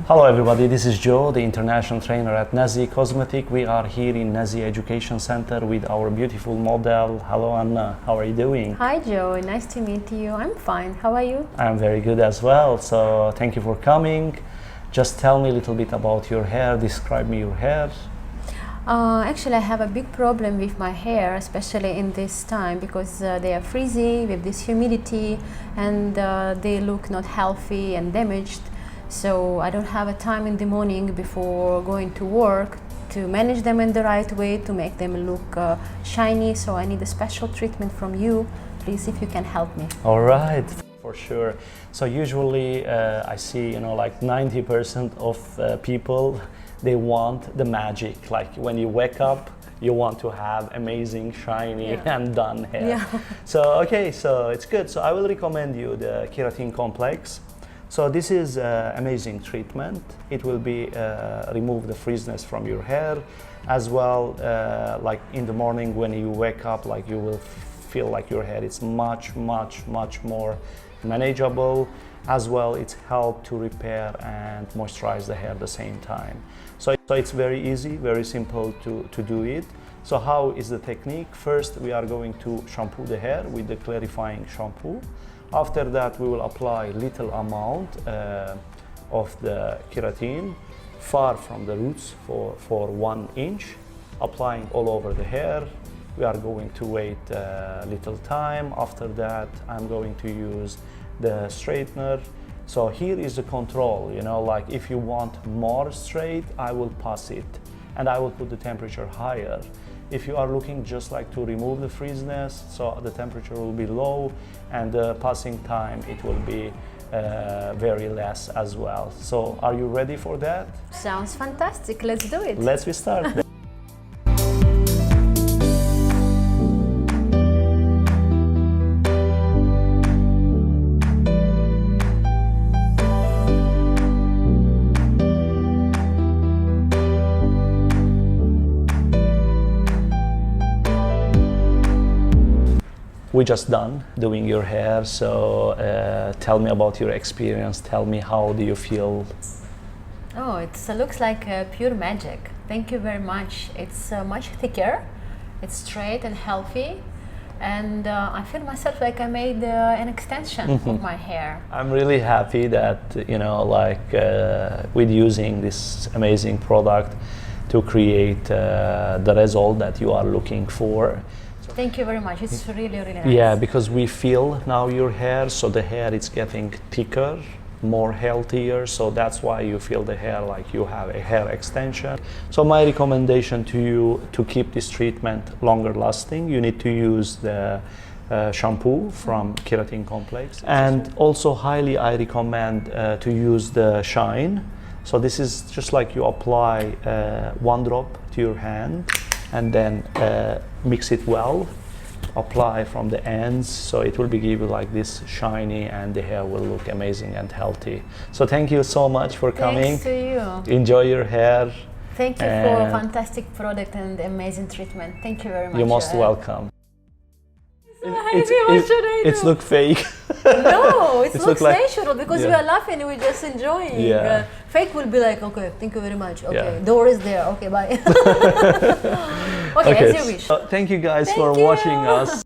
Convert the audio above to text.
Hello everybody, this is Joe, the international trainer at Nazi Cosmetic. We are here in Nazi Education Center with our beautiful model. Hello Anna, how are you doing? Hi Joe, nice to meet you. I'm fine, how are you? I'm very good as well, so thank you for coming. Just tell me a little bit about your hair, describe me your hair. Actually, I have a big problem with my hair, especially in this time, because they are frizzy with this humidity and they look not healthy and damaged. So I don't have a time in the morning before going to work to manage them in the right way, to make them look shiny. So I need a special treatment from you. Please, if you can help me. All right, for sure. So usually I see, like 90% of people, they want the magic. Like when you wake up, you want to have amazing, shiny and done hair. Yeah. So it's good. So I will recommend you the keratin complex. So this is amazing treatment. It will be remove the frizziness from your hair, as well. Like in the morning when you wake up, like you will feel like your hair is much more manageable. As well, it's help to repair and moisturize the hair at the same time. So it's very easy, very simple to do it. So how is the technique? First, we are going to shampoo the hair with the clarifying shampoo. After that, we will apply little amount of the keratin far from the roots for 1 inch, applying all over the hair. We are going to wait a little time. After that, I'm going to use the straightener. So here is the control, like if you want more straight, I will pass it and I will put the temperature higher. If you are looking just like to remove the frizziness, so the temperature will be low and the passing time, it will be very less as well. So are you ready for that? Sounds fantastic, let's do it. Let's start. We just done doing your hair, so tell me about your experience. Tell me, how do you feel? Oh, it looks like pure magic. Thank you very much. It's much thicker, it's straight and healthy, and I feel myself like I made an extension of my hair. I'm really happy that, with using this amazing product to create the result that you are looking for. Thank you very much. It's really nice. Yeah, because we feel now your hair, so the hair is getting thicker, more healthier, so that's why you feel the hair like you have a hair extension. So my recommendation to you, to keep this treatment longer lasting, you need to use the shampoo from keratin complex. And also highly I recommend to use the shine. So this is just like you apply 1 drop to your hand and then mix it well, apply from the ends, so it will be give you like this shiny and the hair will look amazing and healthy. So thank you so much for coming. Thanks to you. Enjoy your hair. Thank you for a fantastic product and amazing treatment. Thank you very much. You're most welcome. It's look fake. No, it looks like, natural because we are laughing and we're just enjoying. Yeah. Fake will be like, okay, thank you very much. Okay, Yeah. door is there. Okay, bye. Okay, as you wish. Thank you guys for watching us.